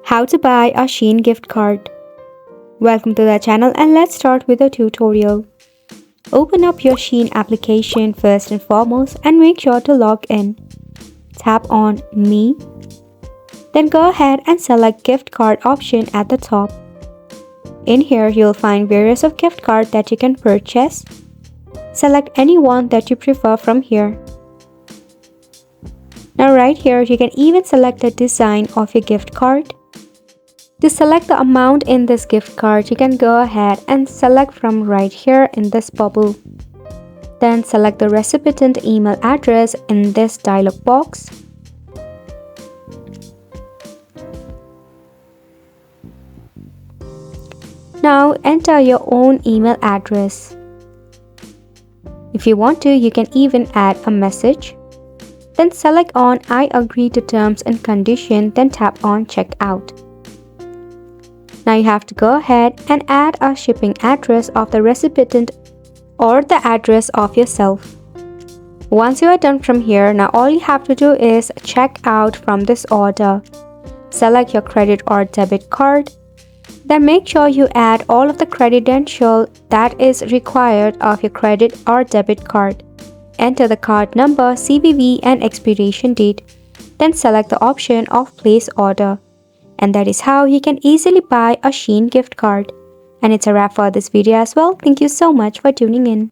How to buy a Shein gift card. Welcome to the channel and let's start with a tutorial. Open up your Shein application first and foremost and make sure to log in. Tap on Me. Then go ahead and select gift card option at the top. In here you'll find various of gift cards that you can purchase. Select any one that you prefer from here. Now right here you can even select the design of your gift card. To select the amount in this gift card, you can go ahead and select from right here in this bubble. Then select the recipient email address in this dialog box. Now enter your own email address. If you want to, you can even add a message. Then select on I agree to terms and conditions, then tap on checkout. Now you have to go ahead and add a shipping address of the recipient or the address of yourself. Once you are done from here, now all you have to do is check out from this order. Select your credit or debit card. Then make sure you add all of the credential that is required of your credit or debit card. Enter the card number, CVV and expiration date. Then select the option of place order. And that is how you can easily buy a Shein gift card. And it's a wrap for this video as well. Thank you so much for tuning in.